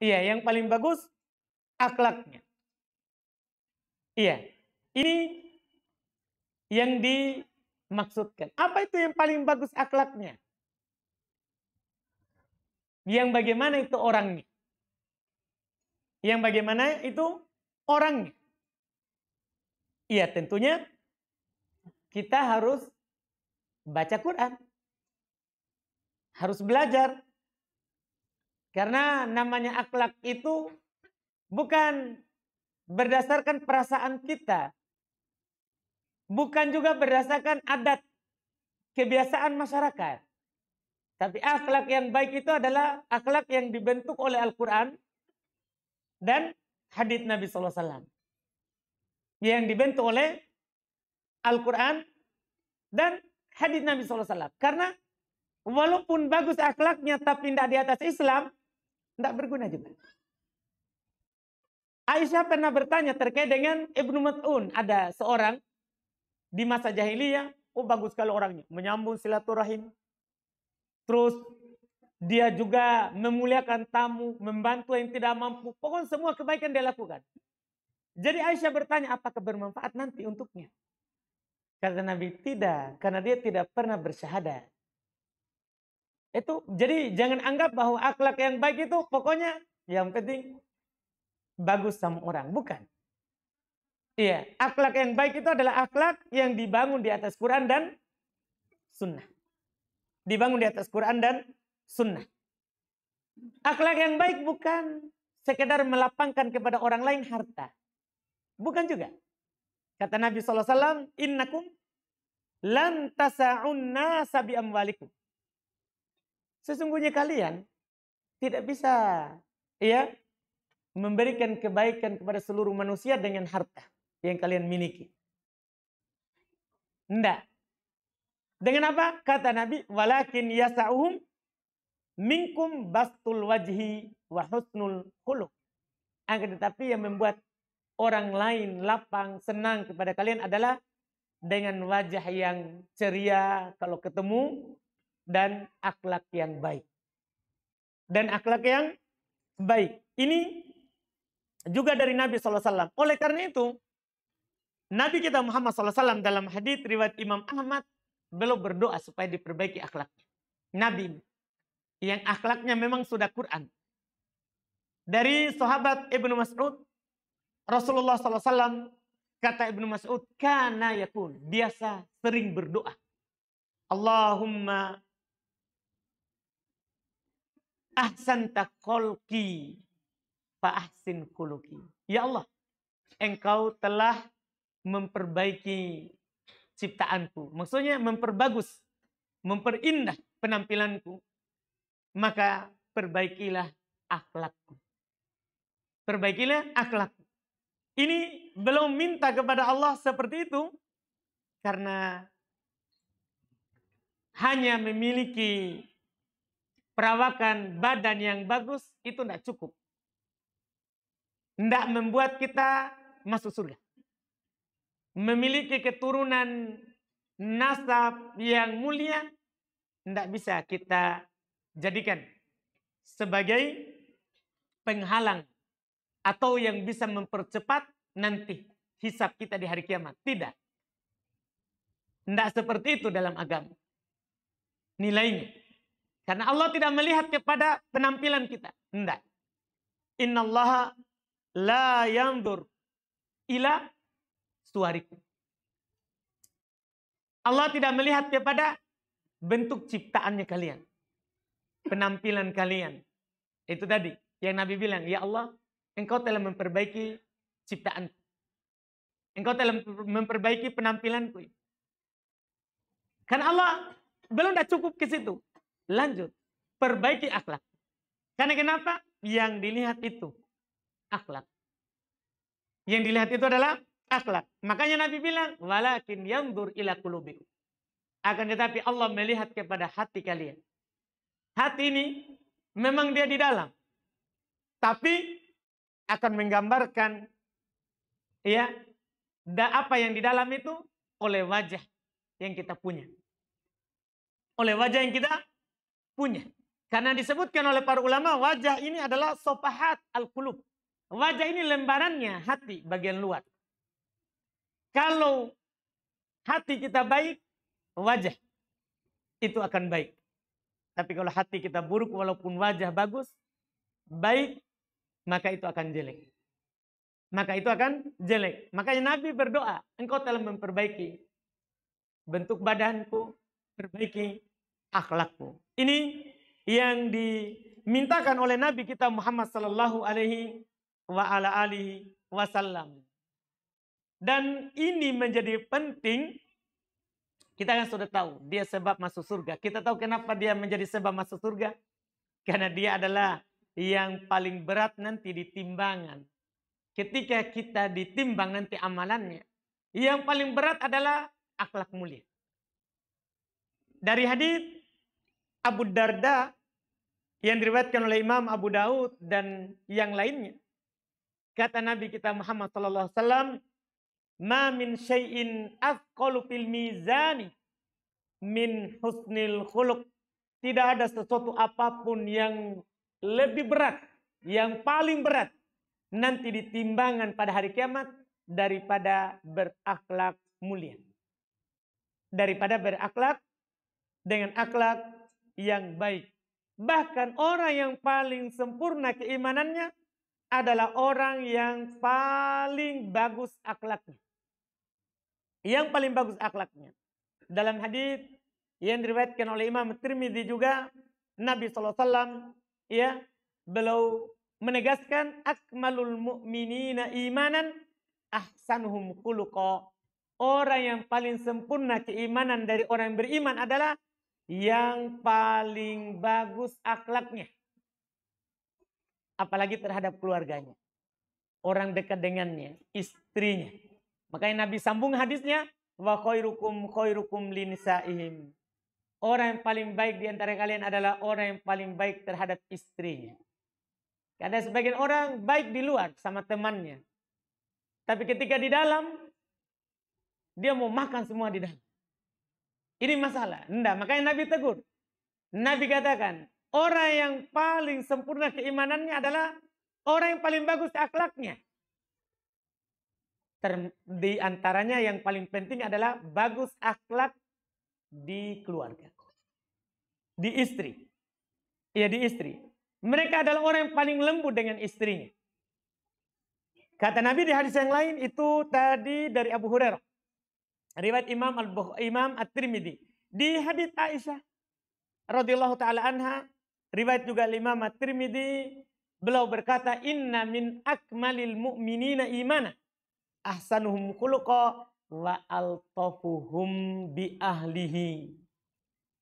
Iya, yang paling bagus akhlaknya. Iya, ini yang dimaksudkan. Apa itu yang paling bagus akhlaknya? Yang bagaimana itu orangnya? Yang bagaimana itu orangnya? Iya, tentunya kita harus baca Quran. Harus belajar. Karena namanya akhlak itu bukan berdasarkan perasaan kita. Bukan juga berdasarkan adat, kebiasaan masyarakat. Tapi akhlak yang baik itu adalah akhlak yang dibentuk oleh Al-Quran dan hadits Nabi SAW. Yang dibentuk oleh Al-Quran dan hadits Nabi SAW. Karena walaupun bagus akhlaknya tapi tidak di atas Islam, tidak berguna juga. Aisyah pernah bertanya terkait dengan Ibnu Mas'ud. Ada seorang di masa jahiliyah, oh bagus sekali orangnya, menyambung silaturahim. Terus dia juga memuliakan tamu, membantu yang tidak mampu. Pokoknya semua kebaikan dia lakukan. Jadi Aisyah bertanya, apakah bermanfaat nanti untuknya? Kata Nabi, tidak. Karena dia tidak pernah bersyahadat. Itu, jadi jangan anggap bahwa akhlak yang baik itu pokoknya yang penting bagus sama orang. Bukan. Iya, akhlak yang baik itu adalah akhlak yang dibangun di atas Quran dan Sunnah. Dibangun di atas Quran dan Sunnah. Akhlak yang baik bukan sekedar melapangkan kepada orang lain harta. Bukan juga. Kata Nabi SAW, innakum lan tasa'un nasa bi amwalikum. Sesungguhnya kalian tidak bisa memberikan kebaikan kepada seluruh manusia dengan harta yang kalian miliki. Tidak. Dengan apa? Kata Nabi, walakin yasa'uhum minkum bastul wajhi wa husnul khuluq. Akan tetapi yang membuat orang lain lapang, senang kepada kalian adalah dengan wajah yang ceria kalau ketemu dan akhlak yang baik. Dan akhlak yang baik. Ini juga dari Nabi SAW. Oleh karena itu, Nabi kita Muhammad SAW dalam hadits riwayat Imam Ahmad, beliau berdoa supaya diperbaiki akhlaknya. Nabi yang akhlaknya memang sudah Quran. Dari sahabat Ibnu Mas'ud, Rasulullah SAW, kata Ibnu Mas'ud, kana yakul, biasa sering berdoa. Allahumma ahsanta kholqi fa ahsin khuluqi. Ya Allah, engkau telah memperbaiki ciptaanku. Maksudnya memperbagus, memperindah penampilanku. Maka perbaikilah akhlakku. Perbaikilah akhlakku. Ini belum minta kepada Allah seperti itu. Karena hanya memiliki perawakan badan yang bagus, itu tidak cukup. Tidak membuat kita masuk surga. Memiliki keturunan nasab yang mulia, tidak bisa kita jadikan sebagai penghalang atau yang bisa mempercepat nanti hisab kita di hari kiamat. Tidak. Tidak seperti itu dalam agama. Nilainya. Karena Allah tidak melihat kepada penampilan kita. Tidak. Innallaha la yandur ila suwarikum. Allah tidak melihat kepada bentuk ciptaannya kalian. Penampilan kalian. Itu tadi yang Nabi bilang, ya Allah, engkau telah memperbaiki ciptaan. Engkau telah memperbaiki penampilanku. Karena Allah belum dah cukup ke situ. Lanjut, perbaiki akhlak. Karena kenapa? Yang dilihat itu akhlak. Yang dilihat itu adalah akhlak. Makanya Nabi bilang, walakin yandur ila qulubikum. Akan tetapi Allah melihat kepada hati kalian. Hati ini memang dia di dalam. Tapi akan menggambarkan apa yang di dalam itu oleh wajah yang kita punya. Oleh wajah yang kita punya. Karena disebutkan oleh para ulama, wajah ini adalah sofahat al-qulub. Wajah ini lembarannya hati bagian luar. Kalau hati kita baik, wajah itu akan baik. Tapi kalau hati kita buruk walaupun wajah bagus, baik, maka itu akan jelek. Maka itu akan jelek. Makanya Nabi berdoa, engkau telah memperbaiki bentuk badanku, perbaiki akhlakku. Ini yang dimintakan oleh Nabi kita Muhammad sallallahu alaihi wasallam. Dan ini menjadi penting. Kita kan sudah tahu dia sebab masuk surga. Kita tahu kenapa dia menjadi sebab masuk surga. Karena dia adalah yang paling berat nanti di timbangan. Ketika kita ditimbang nanti amalannya, yang paling berat adalah akhlak mulia. Dari hadits Abu Darda yang diriwayatkan oleh Imam Abu Daud dan yang lainnya, kata Nabi kita Muhammad sallallahu alaihi wasallam, "Ma min syai'in athqalu fil mizani min husnil khuluq." Tidak ada sesuatu apapun yang lebih berat, yang paling berat nanti di timbangan pada hari kiamat daripada berakhlak mulia. Daripada berakhlak dengan akhlak yang baik. Bahkan orang yang paling sempurna keimanannya adalah orang yang paling bagus akhlaknya. Yang paling bagus akhlaknya. Dalam hadis yang diriwayatkan oleh Imam Tirmidzi juga, Nabi SAW ya, beliau menegaskan akmalul mu'minina imanan ahsanuhum khuluqa. Orang yang paling sempurna keimanan dari orang yang beriman adalah yang paling bagus akhlaknya. Apalagi terhadap keluarganya. Orang dekat dengannya, istrinya. Makanya Nabi sambung hadisnya, wa khairukum linisa'ihim. Orang yang paling baik di antara kalian adalah orang yang paling baik terhadap istrinya. Karena sebagian orang baik di luar sama temannya. Tapi ketika di dalam, dia mau makan semua di dalam. Ini masalah. Enggak, makanya Nabi tegur. Nabi katakan, orang yang paling sempurna keimanannya adalah orang yang paling bagus akhlaknya. Di antaranya yang paling penting adalah bagus akhlak di keluarga. Di istri. Ya, di istri. Mereka adalah orang yang paling lembut dengan istrinya. Kata Nabi di hadis yang lain itu tadi dari Abu Hurairah. Riwayat Imam At-Tirmidzi. Di hadis Aisyah radhiyallahu taala anha, riwayat juga Imam At-Tirmidzi, beliau berkata, "Inna min akmalil mu'minina imana ahsanuhum khuluqa wa altafuhum bi ahlihi."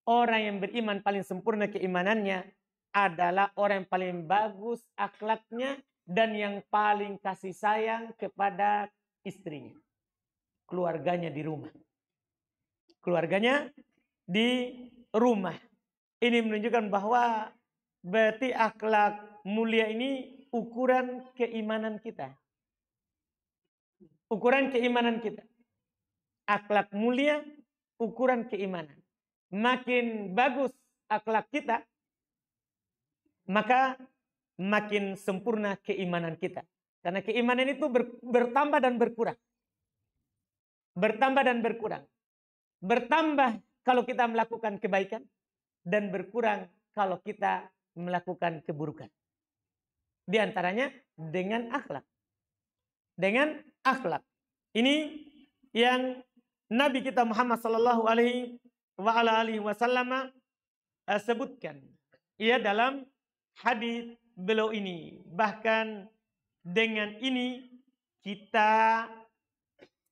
Orang yang beriman paling sempurna keimanannya adalah orang yang paling bagus akhlaknya dan yang paling kasih sayang kepada istrinya. Keluarganya di rumah. Keluarganya di rumah. Ini menunjukkan bahwa berarti akhlak mulia ini ukuran keimanan kita. Ukuran keimanan kita. Akhlak mulia, ukuran keimanan. Makin bagus akhlak kita, maka makin sempurna keimanan kita. Karena keimanan itu bertambah dan berkurang. Bertambah dan berkurang. Bertambah kalau kita melakukan kebaikan, dan berkurang kalau kita melakukan keburukan. Di antaranya dengan akhlak. Dengan akhlak. Ini yang Nabi kita Muhammad sallallahu alaihi wasallam sebutkan. Ia dalam hadis beliau ini. Bahkan dengan ini kita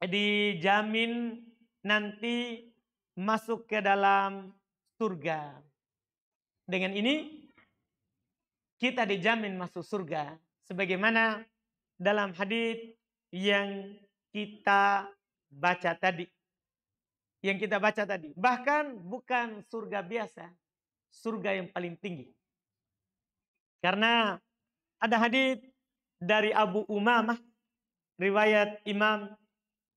dijamin nanti masuk ke dalam surga. Dengan ini kita dijamin masuk surga. Sebagaimana dalam hadis yang kita baca tadi. Yang kita baca tadi. Bahkan bukan surga biasa. Surga yang paling tinggi. Karena ada hadis dari Abu Umamah. Riwayat Imam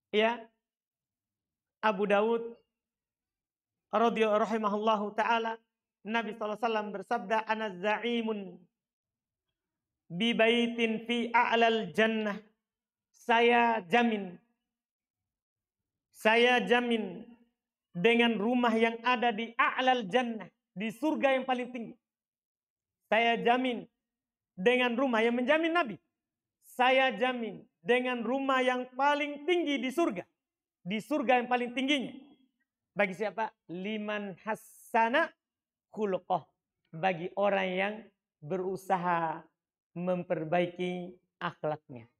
ya Abu Daud radhiyallahu rahimahullahu taala, Nabi SAW bersabda, "Ana za'imun bi baitin fi a'lal jannah." Saya jamin dengan rumah yang ada di a'lal jannah, di surga yang paling tinggi. Saya jamin dengan rumah yang menjamin Nabi. Saya jamin dengan rumah yang paling tinggi di surga yang paling tingginya. Bagi siapa? Liman hassana khuluqah, bagi orang yang berusaha memperbaiki akhlaknya.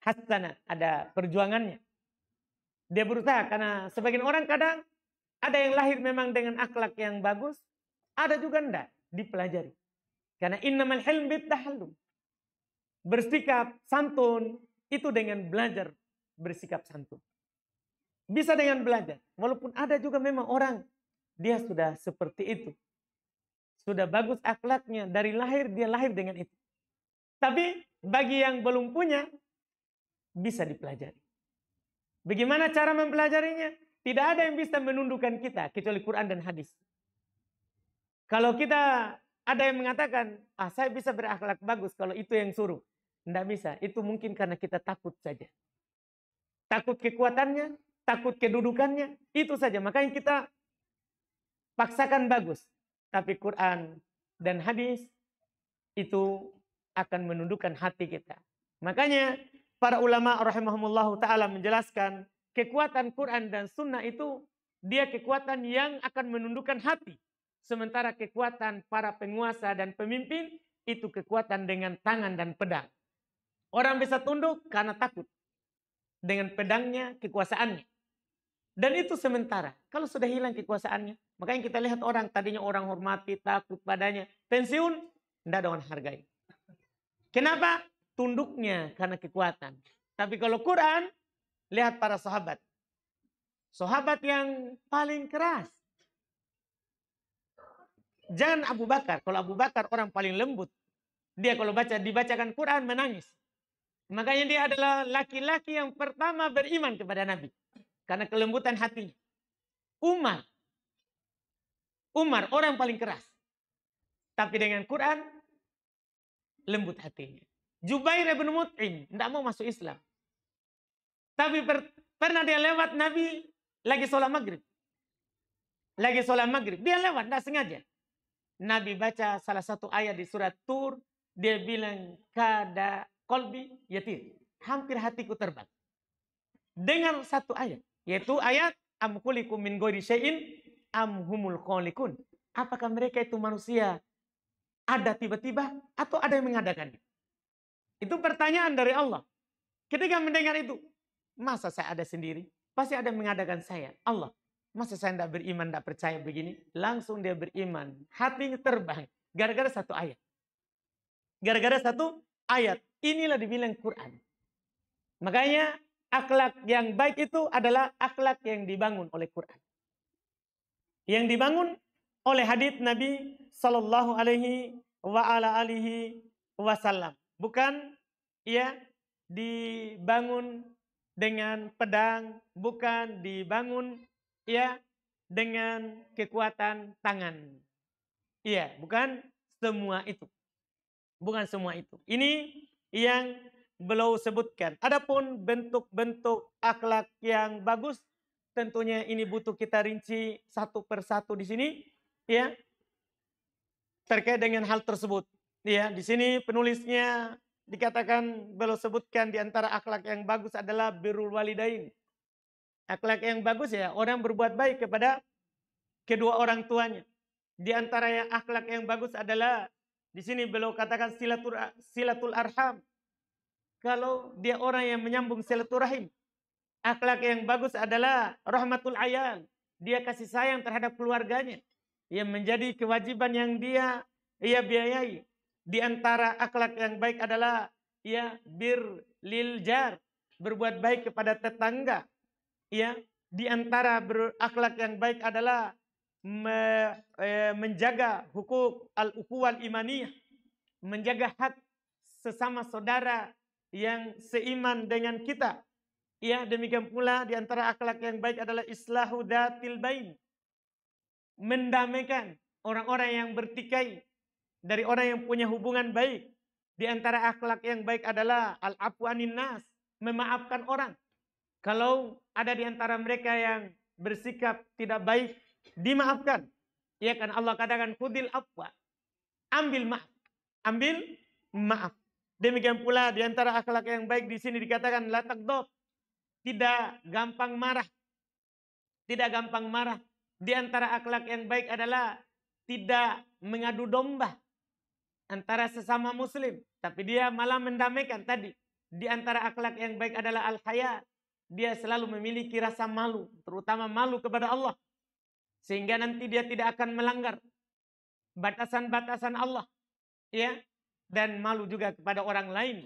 Hassana, ada perjuangannya. Dia berusaha, karena sebagian orang kadang ada yang lahir memang dengan akhlak yang bagus, ada juga enggak, dipelajari. Karena innamal hilm bittahallum. Bersikap santun itu dengan belajar bersikap santun. Bisa dengan belajar. Walaupun ada juga memang orang dia sudah seperti itu. Sudah bagus akhlaknya, dari lahir dia lahir dengan itu. Tapi bagi yang belum punya, bisa dipelajari. Bagaimana cara mempelajarinya? Tidak ada yang bisa menundukkan kita kecuali Quran dan hadis. Kalau kita ada yang mengatakan, saya bisa berakhlak bagus kalau itu yang suruh. Tidak bisa, itu mungkin karena kita takut saja. Takut kekuatannya, takut kedudukannya, itu saja. Makanya kita paksakan bagus. Tapi Quran dan hadis itu akan menundukkan hati kita. Makanya para ulama rahimahumullah ta'ala menjelaskan kekuatan Quran dan sunnah itu dia kekuatan yang akan menundukkan hati. Sementara kekuatan para penguasa dan pemimpin itu kekuatan dengan tangan dan pedang. Orang bisa tunduk karena takut dengan pedangnya, kekuasaannya. Dan itu sementara. Kalau sudah hilang kekuasaannya, makanya kita lihat orang tadinya orang hormati, takut padanya, pensiun, tidak ada orang hargai. Kenapa? Tunduknya karena kekuatan. Tapi kalau Quran, lihat para sahabat. Sahabat yang paling keras. Jangan Abu Bakar. Kalau Abu Bakar orang paling lembut. Dia kalau dibacakan Quran menangis. Makanya dia adalah laki-laki yang pertama beriman kepada Nabi. Karena kelembutan hatinya. Umar orang paling keras. Tapi dengan Quran, lembut hatinya. Jubair bin Mut'im tidak mau masuk Islam. Tapi pernah dia lewat Nabi lagi sholat maghrib. Dia lewat, tidak sengaja. Nabi baca salah satu ayat di surat Tur. Dia bilang, kada kolbi yatir. Hampir hatiku terbang. Dengan satu ayat. Yaitu ayat, am khuliqu min ghairi syai'in am humul khaliqun. Apakah mereka itu manusia ada tiba-tiba atau ada yang mengadakannya? Itu pertanyaan dari Allah. Ketika mendengar itu, masa saya ada sendiri? Pasti ada yang mengadakan saya. Allah, masa saya tidak beriman, tidak percaya begini? Langsung dia beriman. Hatinya terbang. Gara-gara satu ayat. Inilah dibilang Quran. Makanya akhlak yang baik itu adalah akhlak yang dibangun oleh Quran. Yang dibangun oleh hadits Nabi Sallallahu Alaihi Wasallam. Bukan dibangun dengan pedang, bukan dibangun dengan kekuatan tangan. Bukan semua itu. Bukan semua itu. Ini yang beliau sebutkan. Adapun bentuk-bentuk akhlak yang bagus, tentunya ini butuh kita rinci satu persatu di sini, terkait dengan hal tersebut. Di sini penulisnya dikatakan beliau sebutkan di antara akhlak yang bagus adalah birrul walidain. Akhlak yang bagus orang berbuat baik kepada kedua orang tuanya. Di antara yang akhlak yang bagus adalah di sini beliau katakan silatul arham. Kalau dia orang yang menyambung silaturahim. Akhlak yang bagus adalah rahmatul ayal. Dia kasih sayang terhadap keluarganya. Yang menjadi kewajiban yang dia biayai. Di antara akhlak yang baik adalah bir lil jar. Berbuat baik kepada tetangga. Di antara akhlak yang baik adalah menjaga hukuk al-ukhuwal imaniyah, menjaga hak sesama saudara yang seiman dengan kita. Demikian pula di antara akhlak yang baik adalah islahu dzatil bain, mendamaikan orang-orang yang bertikai dari orang yang punya hubungan baik. Di antara akhlak yang baik adalah al-'afwu 'anin nas, memaafkan orang. Kalau ada di antara mereka yang bersikap tidak baik, dimaafkan. Ya kan Allah katakan khudil afwa, ambil maaf. Ambil maaf. Demikian pula di antara akhlak yang baik di sini dikatakan la taghdab, tidak gampang marah. Tidak gampang marah. Di antara akhlak yang baik adalah tidak mengadu domba antara sesama muslim, tapi dia malah mendamaikan tadi. Di antara akhlak yang baik adalah al-haya. Dia selalu memiliki rasa malu, terutama malu kepada Allah. Sehingga nanti dia tidak akan melanggar batasan-batasan Allah. Ya, dan malu juga kepada orang lain.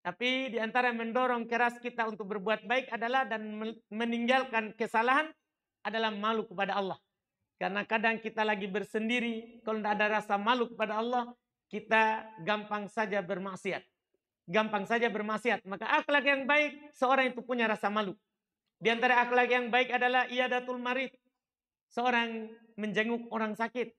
Tapi di antara mendorong keras kita untuk berbuat baik adalah dan meninggalkan kesalahan adalah malu kepada Allah. Karena kadang kita lagi bersendiri, kalau tidak ada rasa malu kepada Allah, kita gampang saja bermaksiat. Gampang saja bermaksiat. Maka akhlak yang baik, seorang itu punya rasa malu. Di antara akhlak yang baik adalah iyadatul marid. Seorang menjenguk orang sakit.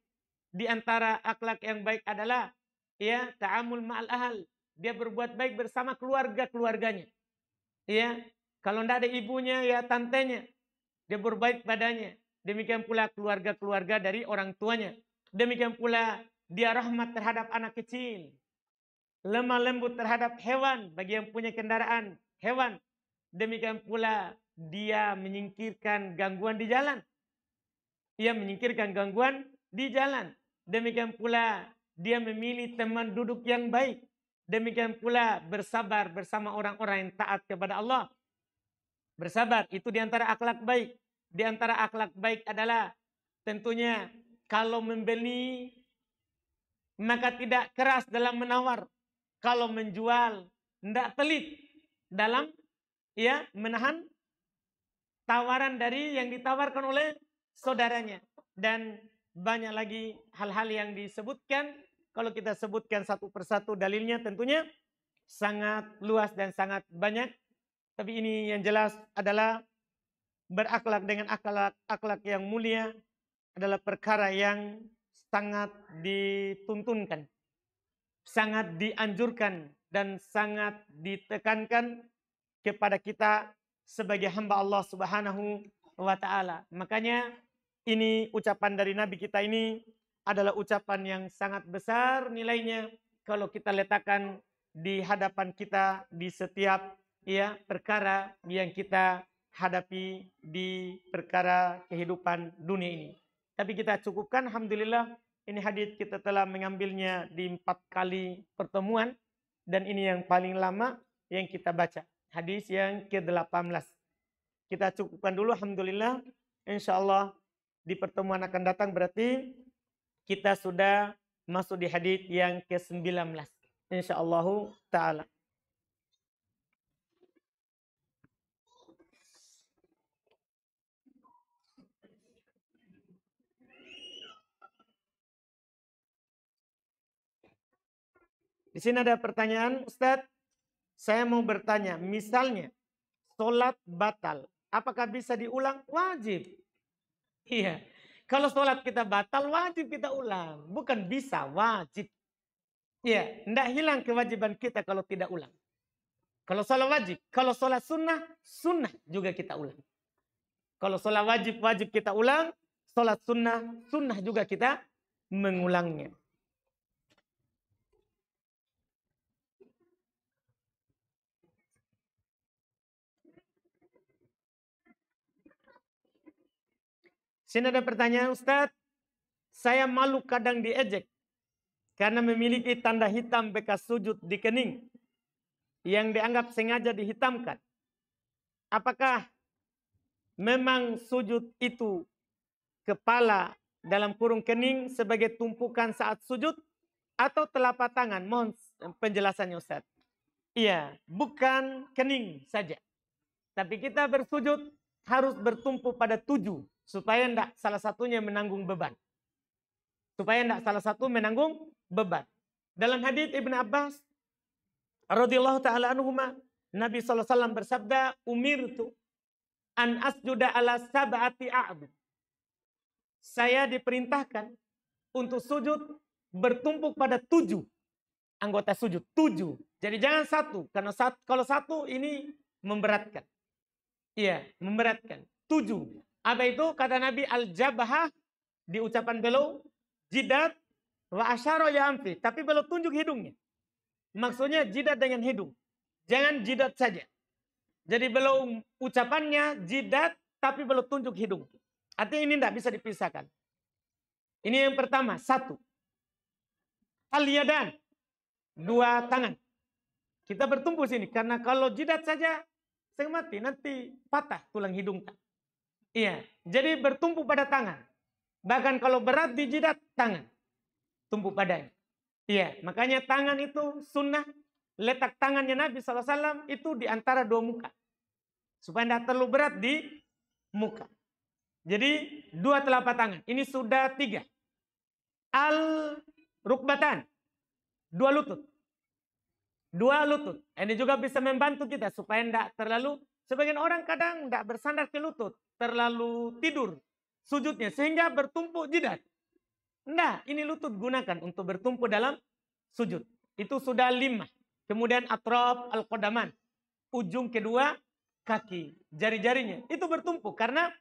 Di antara akhlak yang baik adalah ya ta'amul ma'al ahal. Dia berbuat baik bersama keluarga-keluarganya. Ya, kalau tidak ada ibunya ya tantenya. Dia berbaik padanya. Demikian pula keluarga-keluarga dari orang tuanya. Demikian pula dia rahmat terhadap anak kecil. Lemah lembut terhadap hewan bagi yang punya kendaraan hewan. Demikian pula dia menyingkirkan gangguan di jalan. Ia menyingkirkan gangguan di jalan. Demikian pula dia memilih teman duduk yang baik. Demikian pula bersabar bersama orang-orang yang taat kepada Allah. Bersabar itu di antara akhlak baik. Di antara akhlak baik adalah tentunya kalau membeli maka tidak keras dalam menawar. Kalau menjual tidak pelit dalam ya menahan tawaran dari yang ditawarkan oleh saudaranya. Dan banyak lagi hal-hal yang disebutkan. Kalau kita sebutkan satu persatu dalilnya tentunya sangat luas dan sangat banyak. Tapi ini yang jelas adalah berakhlak dengan akhlak yang mulia adalah perkara yang sangat dituntunkan, sangat dianjurkan dan sangat ditekankan kepada kita sebagai hamba Allah Subhanahu wa taala. Makanya ini ucapan dari Nabi kita ini adalah ucapan yang sangat besar nilainya kalau kita letakkan di hadapan kita di setiap ya perkara yang kita hadapi di perkara kehidupan dunia ini. Tapi kita cukupkan, alhamdulillah ini hadis kita telah mengambilnya di 4 kali pertemuan dan ini yang paling lama yang kita baca. Hadis yang ke-18. Kita cukupkan dulu, alhamdulillah. Insyaallah di pertemuan akan datang berarti kita sudah masuk di hadis yang ke-19. Insyaallah taala. Di sini ada pertanyaan, Ustadz, saya mau bertanya, misalnya sholat batal, apakah bisa diulang? Wajib. Iya. Kalau sholat kita batal, wajib kita ulang. Bukan bisa, wajib. Iya, tidak hilang kewajiban kita kalau tidak ulang. Kalau sholat wajib, kalau sholat sunnah, sunnah juga kita ulang. Kalau sholat wajib, wajib kita ulang. Sholat sunnah, sunnah juga kita mengulangnya. Sini ada pertanyaan, Ustadz, saya malu kadang diejek karena memiliki tanda hitam bekas sujud di kening yang dianggap sengaja dihitamkan. Apakah memang sujud itu kepala dalam kurung kening sebagai tumpukan saat sujud atau telapak tangan? Mohon penjelasannya, Ustadz. Iya, bukan kening saja. Tapi kita bersujud harus bertumpu pada 7 supaya tidak salah satunya menanggung beban. Supaya tidak salah satu menanggung beban. Dalam hadits Ibn Abbas radhiyallahu taala anhuma, Nabi SAW bersabda, umirtu an asjuda ala sab'ati a'dud. saya diperintahkan untuk sujud bertumpuk pada 7 anggota sujud. 7. Jadi jangan 1. Karena kalau 1 ini memberatkan. Iya, memberatkan. 7. Apa itu? Kata Nabi, al-jabhah di ucapan beliau, jidat wa asyara ya amfi. Tapi beliau tunjuk hidungnya. Maksudnya jidat dengan hidung. Jangan jidat saja. Jadi beliau ucapannya jidat tapi beliau tunjuk hidung. Artinya ini tidak bisa dipisahkan. Ini yang pertama, 1. Al-yadan, 2 tangan. Kita bertumpu sini karena kalau jidat saja saya mati, nanti patah tulang hidung. Iya, jadi bertumpu pada tangan. Bahkan kalau berat di jidat, tangan. Tumpu padanya. Iya, makanya tangan itu sunnah. Letak tangannya Nabi SAW itu di antara 2 muka. Supaya tidak terlalu berat di muka. Jadi 2 telapak tangan. Ini sudah 3. Al-rukbatan. 2 lutut. 2 lutut. Ini juga bisa membantu kita supaya tidak terlalu, sebagian orang kadang tidak bersandar ke lutut, terlalu tidur sujudnya sehingga bertumpu jidat. Tidak, ini lutut gunakan untuk bertumpu dalam sujud. Itu sudah 5. Kemudian atraf al-qadaman, ujung kedua kaki, jari-jarinya itu bertumpu karena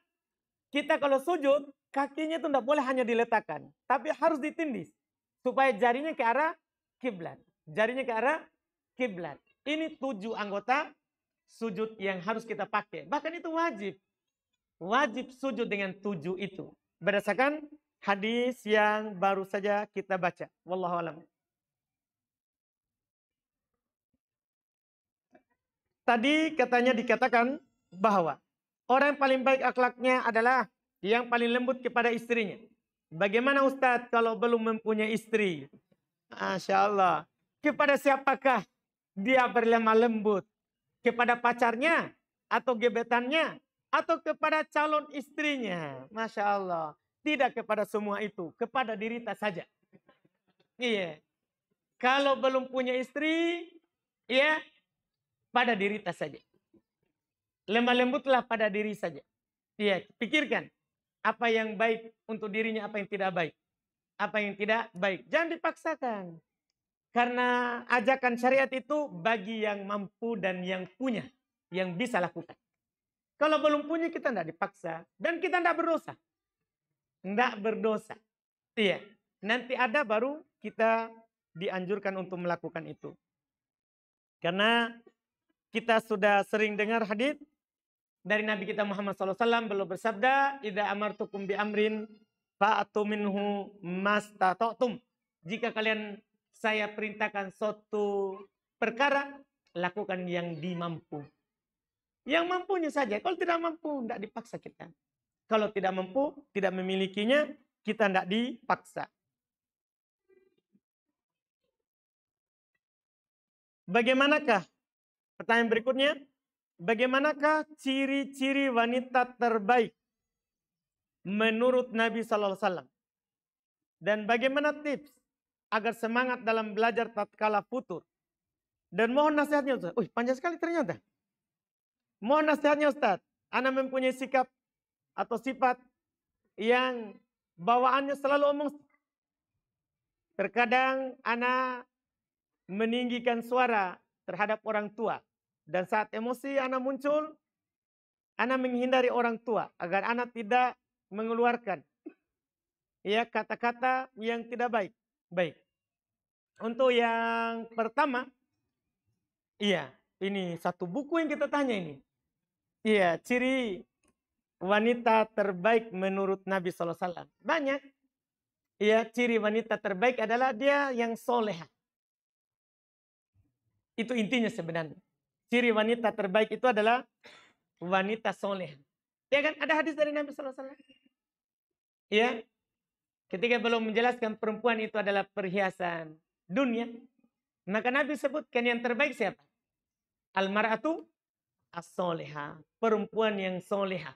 kita kalau sujud kakinya itu tidak boleh hanya diletakkan, tapi harus ditindis supaya jarinya ke arah kiblat. Jarinya ke arah kiblat. Ini 7 anggota sujud yang harus kita pakai. Bahkan itu wajib. Wajib sujud dengan 7 itu. Berdasarkan hadis yang baru saja kita baca. Wallahu a'lam. Tadi katanya dikatakan bahwa orang yang paling baik akhlaknya adalah yang paling lembut kepada istrinya. Bagaimana Ustadz kalau belum mempunyai istri? Masya Allah. Kepada siapakah dia berlemah lembut? Kepada pacarnya? Atau gebetannya? Atau kepada calon istrinya? Masya Allah. Tidak kepada semua itu. Kepada diri kita saja. Iya. Kalau belum punya istri, ya pada diri kita saja. Lemah lembutlah pada diri saja. Iya, pikirkan. Apa yang baik untuk dirinya, apa yang tidak baik. Apa yang tidak baik. Jangan dipaksakan. Karena ajakan syariat itu bagi yang mampu dan yang punya. Yang bisa lakukan. Kalau belum punya kita tidak dipaksa. Dan kita tidak berdosa. Tidak berdosa. Iya. Nanti ada baru kita dianjurkan untuk melakukan itu. Karena kita sudah sering dengar hadis dari Nabi kita Muhammad SAW. Beliau bersabda, "Idza amartukum bi amrin fa'atu minhu mastata'tum." Jika kalian saya perintahkan suatu perkara, lakukan yang dimampu. Yang mampunya saja. Kalau tidak mampu, tidak dipaksa kita. Kalau tidak mampu, tidak memilikinya, kita tidak dipaksa. Bagaimanakah? Pertanyaan berikutnya. Bagaimanakah ciri-ciri wanita terbaik menurut Nabi SAW? Dan bagaimana tips agar semangat dalam belajar tatkala futur? Dan mohon nasihatnya Ustaz. Panjang sekali ternyata. Mohon nasihatnya Ustaz. Ana mempunyai sikap atau sifat yang bawaannya selalu omong. Terkadang ana meninggikan suara terhadap orang tua. Dan saat emosi ana muncul, ana menghindari orang tua agar ana tidak mengeluarkan kata-kata yang tidak baik. Baik. Untuk yang pertama, ini satu buku yang kita tanya ini. Ciri wanita terbaik menurut Nabi SAW. Banyak. Ciri wanita terbaik adalah dia yang soleha. Itu intinya sebenarnya. Ciri wanita terbaik itu adalah wanita soleha. Ya kan? Ada hadis dari Nabi SAW. Ketika belum menjelaskan perempuan itu adalah perhiasan dunia, maka Nabi sebutkan yang terbaik siapa? Al-mar'atu as-soleha. Perempuan yang soleha.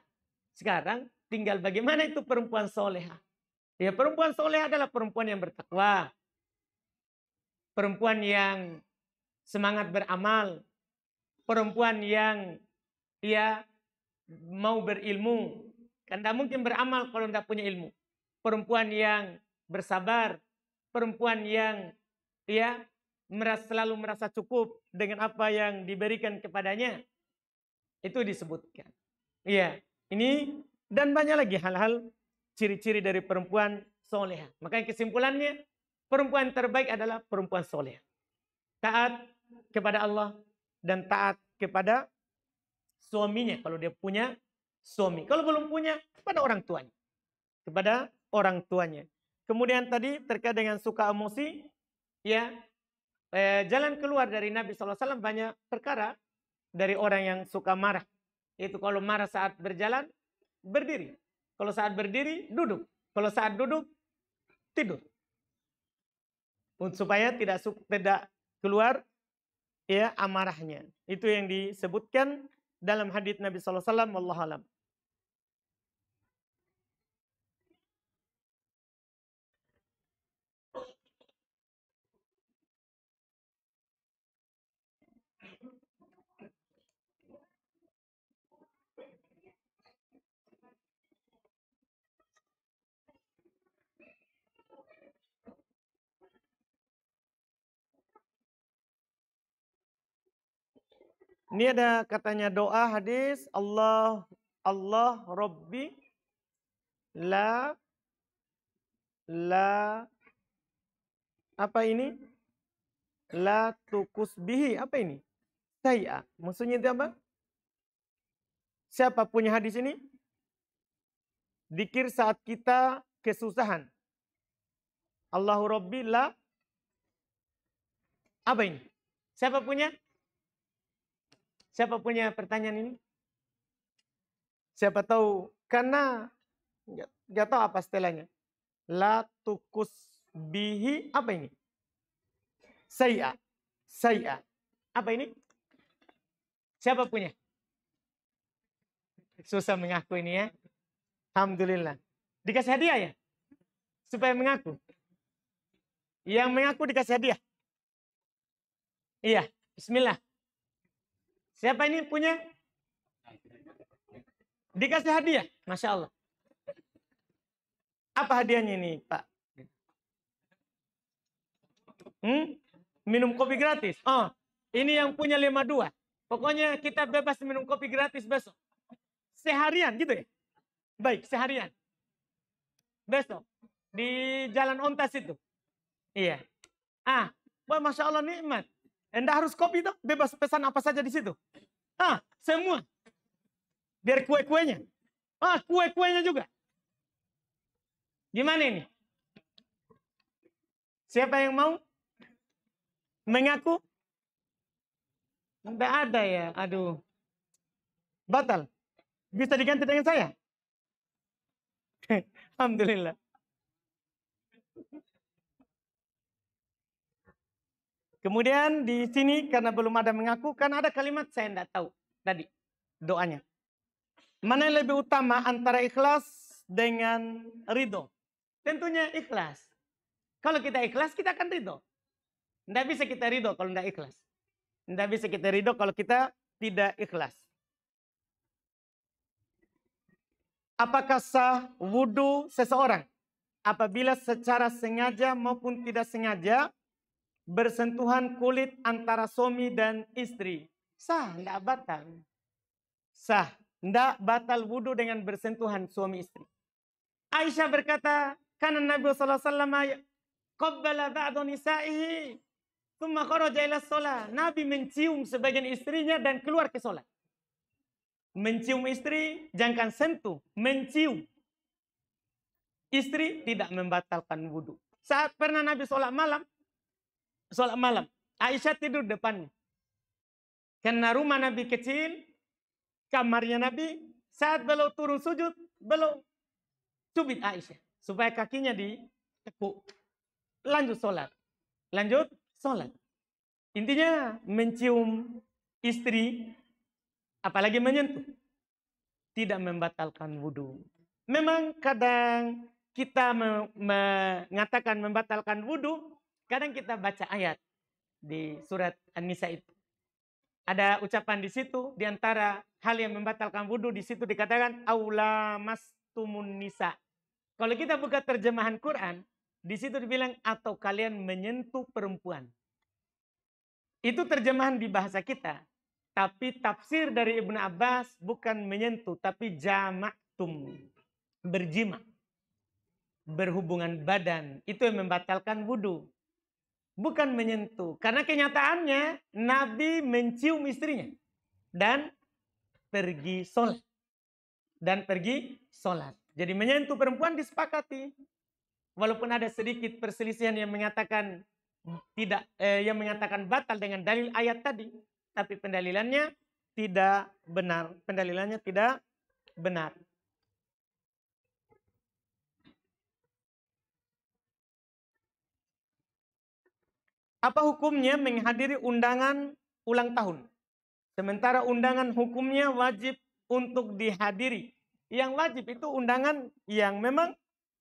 Sekarang tinggal bagaimana itu perempuan soleha. Perempuan soleha adalah perempuan yang bertakwa. Perempuan yang semangat beramal. Perempuan yang mau berilmu. Kan tidak mungkin beramal kalau tidak punya ilmu. perempuan yang bersabar, perempuan yang selalu merasa cukup dengan apa yang diberikan kepadanya. Itu disebutkan. Iya, ini dan banyak lagi hal-hal ciri-ciri dari perempuan soleha. Makanya kesimpulannya, perempuan terbaik adalah perempuan soleha. Taat kepada Allah dan taat kepada suaminya kalau dia punya suami. Kalau belum punya, kepada orang tuanya. Kepada orang tuanya. Kemudian tadi terkait dengan suka emosi, jalan keluar dari Nabi SAW banyak perkara dari orang yang suka marah. Itu kalau marah saat berjalan, berdiri. Kalau saat berdiri, duduk. Kalau saat duduk, tidur. Supaya tidak keluar amarahnya. Itu yang disebutkan dalam hadits Nabi SAW. Wallahu a'lam. Ini ada katanya doa hadis Allah Rabbi la apa ini? La tukus bihi. Apa ini? Saya. Maksudnya itu apa? Siapa punya hadis ini? Dikir saat kita kesusahan. Allahu Rabbi la. Apa ini? Siapa punya? Siapa punya pertanyaan ini? Siapa tahu? Karena nggak tahu apa setelahnya. La tukus bihi. Apa ini? Saya. Apa ini? Siapa punya? Susah mengaku ini ya. Alhamdulillah. Dikasih hadiah ya? Supaya mengaku. Yang mengaku dikasih hadiah. Iya. Bismillah. Siapa ini punya? Dikasih hadiah. Masya Allah. Apa hadiahnya ini Pak? Minum kopi gratis. Oh, ini yang punya 52. Pokoknya kita bebas minum kopi gratis besok. Seharian gitu ya? Baik, seharian. Besok. Di Jalan Ontas itu. Iya. Wah, Masya Allah nikmat. Anda harus kopi tuh, bebas pesan apa saja di situ. Semua. Biar kue-kuenya. Kue-kuenya juga. Gimana ini? Siapa yang mau mengaku? Tidak ada ya, aduh. Batal. Bisa diganti dengan saya? Alhamdulillah. Kemudian di sini karena belum ada mengaku, karena ada kalimat saya tidak tahu tadi doanya. Mana yang lebih utama antara ikhlas dengan ridho? Tentunya ikhlas. Kalau kita ikhlas, kita akan ridho. Tidak bisa kita ridho kalau tidak ikhlas. Tidak bisa kita ridho kalau kita tidak ikhlas. Apakah sah wudhu seseorang apabila secara sengaja maupun tidak sengaja bersentuhan kulit antara suami dan istri? Sah, tidak batal. Sah, tidak batal wudhu dengan bersentuhan suami istri. Aisyah berkata, karena Nabi SAW qabbala ba'du nisa'ihi thumma kharaja ila shalah. Nabi mencium sebagian istrinya dan keluar ke salat. Mencium istri, jangan sentuh. Mencium istri tidak membatalkan wudhu. Saat pernah Nabi sholat malam, Aisyah tidur depannya. Karena rumah Nabi kecil, kamarnya Nabi, saat beliau turun sujud, beliau cubit Aisyah. Supaya kakinya ditekuk. Lanjut sholat. Intinya mencium istri, apalagi menyentuh, tidak membatalkan wudhu. Memang kadang kita mengatakan membatalkan wudhu, kadang kita baca ayat di surat An-Nisa itu. Ada ucapan di situ, di antara hal yang membatalkan wudhu di situ dikatakan aula mastumun nisa. Kalau kita buka terjemahan Quran, di situ dibilang atau kalian menyentuh perempuan. Itu terjemahan di bahasa kita. Tapi tafsir dari Ibnu Abbas bukan menyentuh, tapi jama'tum. Berjima. Berhubungan badan. Itu yang membatalkan wudu. Bukan menyentuh. Karena kenyataannya Nabi mencium istrinya. Dan pergi sholat. Jadi menyentuh perempuan disepakati. Walaupun ada sedikit perselisihan yang mengatakan yang mengatakan batal dengan dalil ayat tadi, tapi pendalilannya tidak benar. Apa hukumnya menghadiri undangan ulang tahun? Sementara undangan hukumnya wajib untuk dihadiri. Yang wajib itu undangan yang memang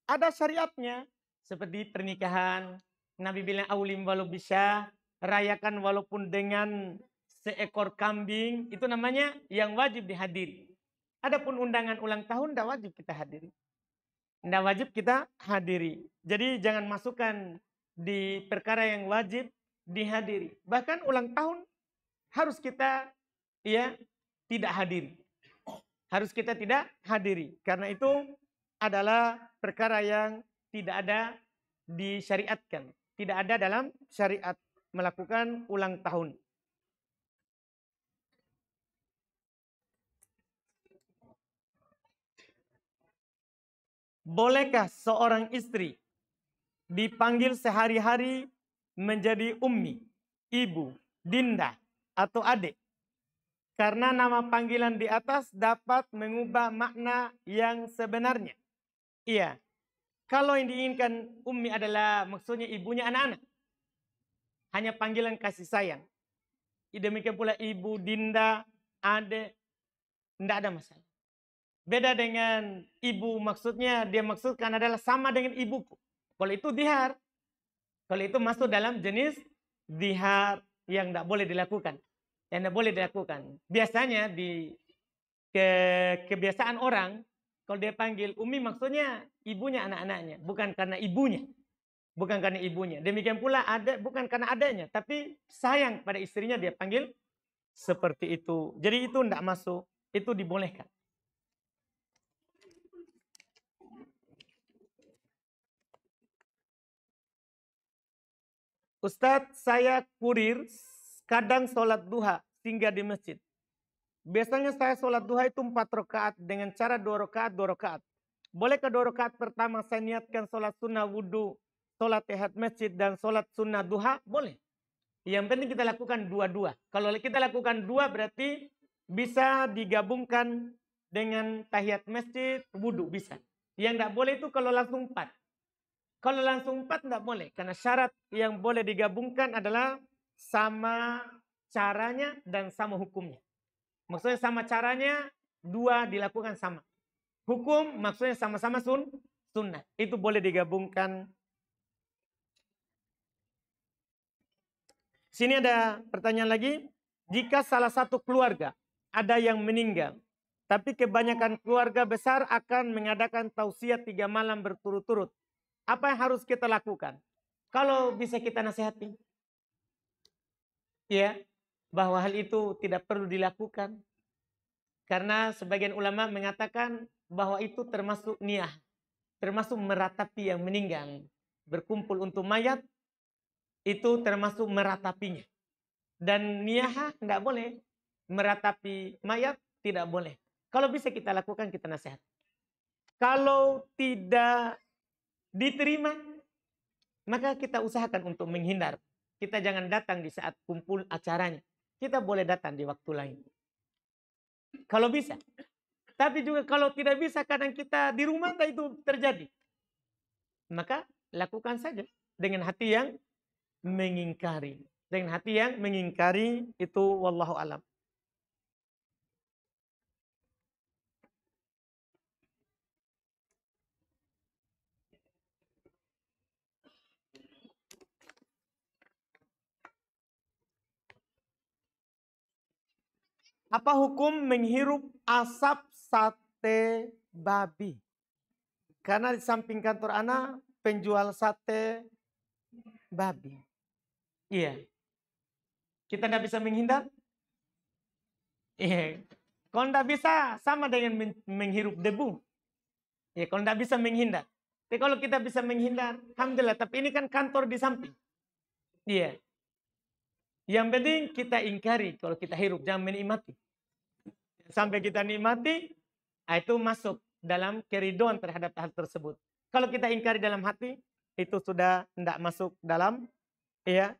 ada syariatnya. Seperti pernikahan. Nabi bilang aulim walau bisa. Rayakan walaupun dengan seekor kambing. Itu namanya yang wajib dihadiri. Adapun undangan ulang tahun tidak wajib kita hadiri. Tidak wajib kita hadiri. Jadi jangan masukkan di perkara yang wajib dihadiri. Bahkan ulang tahun harus kita tidak hadiri. Harus kita tidak hadiri. Karena itu adalah perkara yang tidak ada disyariatkan. Tidak ada dalam syariat melakukan ulang tahun. Bolehkah seorang istri dipanggil sehari-hari menjadi ummi, ibu, dinda, atau adik? Karena nama panggilan di atas dapat mengubah makna yang sebenarnya. Iya. Kalau yang diinginkan ummi adalah maksudnya ibunya anak-anak. Hanya panggilan kasih sayang. Demikian pula ibu, dinda, adik. Tidak ada masalah. Beda dengan ibu maksudnya dia maksudkan adalah sama dengan ibuku. Kalau itu dihar. Kalau itu masuk dalam jenis dihar yang tidak boleh dilakukan. Yang tidak boleh dilakukan. Biasanya di kebiasaan orang, kalau dia panggil umi maksudnya ibunya anak-anaknya. Bukan karena ibunya. Bukan karena ibunya. Demikian pula ada bukan karena adanya. Tapi sayang pada istrinya dia panggil seperti itu. Jadi itu tidak masuk. Itu dibolehkan. Ustadz, saya kurir, kadang sholat duha singgah di masjid. Biasanya saya sholat duha itu 4 rakaat dengan cara 2 rakaat, 2 rakaat. Bolehkah 2 rakaat pertama saya niatkan sholat sunnah wudhu, sholat tahiyat masjid, dan sholat sunnah duha? Boleh. Yang penting kita lakukan dua-dua. Kalau kita lakukan 2 berarti bisa digabungkan dengan tahiyat masjid, wudhu bisa. Yang tidak boleh itu kalau langsung 4. Kalau langsung 4 tidak boleh. Karena syarat yang boleh digabungkan adalah sama caranya dan sama hukumnya. Maksudnya sama caranya, 2 dilakukan sama. Hukum maksudnya sama-sama sunnah. Itu boleh digabungkan. Sini ada pertanyaan lagi. Jika salah satu keluarga ada yang meninggal, tapi kebanyakan keluarga besar akan mengadakan tausiah 3 malam berturut-turut. Apa yang harus kita lakukan? Kalau bisa kita nasihati. Ya, bahwa hal itu tidak perlu dilakukan. Karena sebagian ulama mengatakan bahwa itu termasuk niyah. Termasuk meratapi yang meninggal. Berkumpul untuk mayat, itu termasuk meratapinya. Dan niyah tidak boleh. Meratapi mayat tidak boleh. Kalau bisa kita lakukan, kita nasihat. Kalau tidak diterima, maka kita usahakan untuk menghindar. Kita jangan datang di saat kumpul acaranya. Kita boleh datang di waktu lain. Kalau bisa. Tapi juga kalau tidak bisa, kadang kita di rumah itu terjadi. Maka lakukan saja dengan hati yang mengingkari. Dengan hati yang mengingkari itu wallahu alam. Apa hukum menghirup asap sate babi? Karena di samping kantor ana penjual sate babi. Iya. Kita tidak bisa menghindar. Iya. Kalau tidak bisa sama dengan menghirup debu. Ya, kalau tidak bisa menghindar. Tapi kalau kita bisa menghindar, alhamdulillah. Tapi ini kan kantor di samping. Iya. Yang penting kita ingkari kalau kita hirup, jangan menikmati. Sampai kita nikmati, itu masuk dalam keriduan terhadap hal tersebut. Kalau kita ingkari dalam hati, itu sudah tidak masuk dalam ya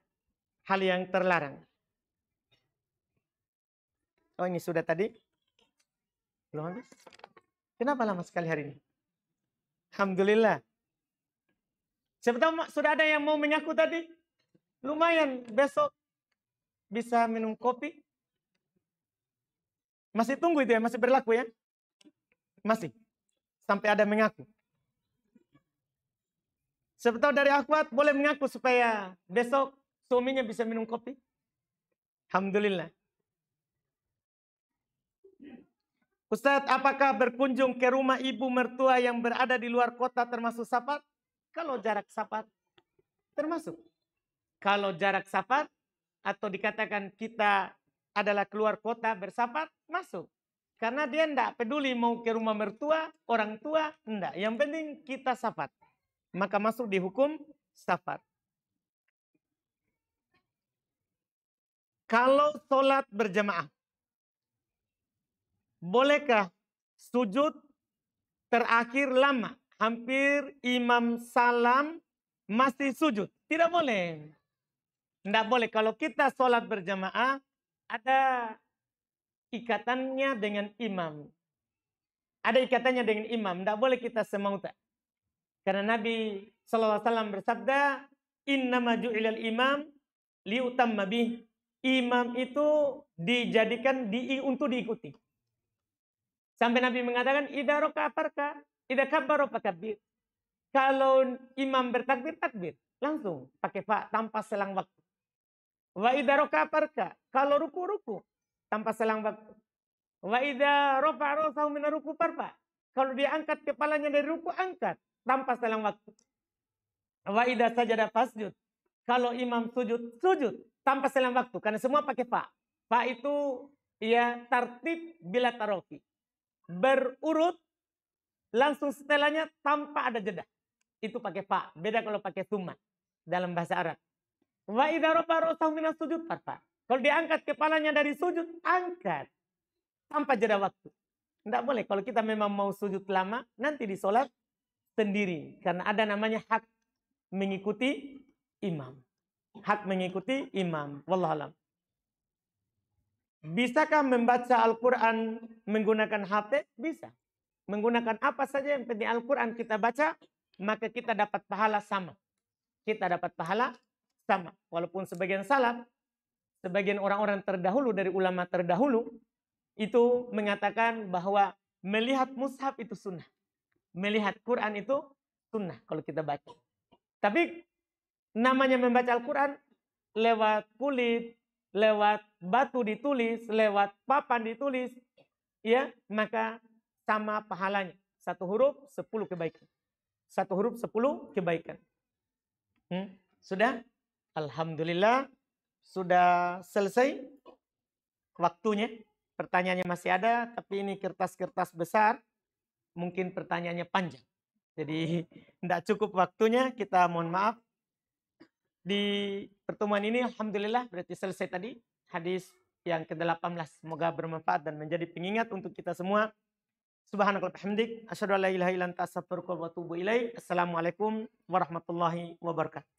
hal yang terlarang. Oh, ini sudah tadi? Belum habis? Kenapa lama sekali hari ini? Alhamdulillah. Siapa tahu sudah ada yang mau mengaku tadi? Lumayan, besok bisa minum kopi. Masih tunggu itu ya, masih berlaku ya? Masih. Sampai ada mengaku. Siapa tahu dari akhwat boleh mengaku supaya besok suaminya bisa minum kopi? Alhamdulillah. Ustadz, apakah berkunjung ke rumah ibu mertua yang berada di luar kota termasuk safar? Kalau jarak safar, termasuk. Kalau jarak safar, atau dikatakan kita adalah keluar kota bersafar, masuk. Karena dia tidak peduli mau ke rumah mertua, orang tua, tidak. Yang penting kita safar. Maka masuk di hukum safar. Kalau sholat berjamaah, bolehkah sujud terakhir lama? Hampir imam salam masih sujud. Tidak boleh. Tidak boleh. Kalau kita sholat berjamaah, ada ikatannya dengan imam. Ada ikatannya dengan imam. Tidak boleh kita semauta. Karena Nabi SAW bersabda, innama ju'ilal imam liutamma bih. Imam itu dijadikan untuk diikuti. Sampai Nabi mengatakan, idza raka'a farka, idza kabbara fakabbir. Kalau imam bertakbir, takbir. Langsung pakai fa tanpa selang waktu. Wa idza raka'a farka, kalau ruku, tanpa selang waktu. Wa idza rafa'a ra'sahu min ruku farfa. Kalau dia angkat kepalanya dari ruku, angkat tanpa selang waktu. Wa idza sajada fasjud. Kalau imam sujud tanpa selang waktu. Karena semua pakai fa. Fa itu ya tartib bila tarofi. Berurut langsung setelahnya tanpa ada jeda. Itu pakai fa. Beda kalau pakai summa dalam bahasa Arab. Wa idza rafa'a ra'sahu min sujud farfa. Kalau diangkat kepalanya dari sujud, angkat tanpa jeda waktu. Tidak boleh. Kalau kita memang mau sujud lama, nanti di sholat sendiri. Karena ada namanya hak mengikuti imam. Hak mengikuti imam. Wallahualam. Bisakah membaca Al-Quran menggunakan HP? Bisa. Menggunakan apa saja yang penting Al-Quran kita baca, maka kita dapat pahala sama. Kita dapat pahala sama. Walaupun sebagian salaf, sebagian orang-orang terdahulu dari ulama terdahulu, itu mengatakan bahwa melihat mushaf itu sunnah. Melihat Quran itu sunnah kalau kita baca. Tapi namanya membaca Al-Quran lewat kulit, lewat batu ditulis, lewat papan ditulis, ya, maka sama pahalanya. 1 huruf 10 kebaikan. 1 huruf 10 kebaikan. Sudah? Alhamdulillah sudah selesai waktunya. Pertanyaannya masih ada, tapi ini kertas-kertas besar. Mungkin pertanyaannya panjang. Jadi tidak cukup waktunya, kita mohon maaf. Di pertemuan ini alhamdulillah berarti selesai tadi hadis yang ke-18. Semoga bermanfaat dan menjadi pengingat untuk kita semua. Subhanakallahumma wa bihamdik asyhadu an la ilaha illa anta astaghfiruka wa atubu ilaik. Assalamualaikum warahmatullahi wabarakatuh.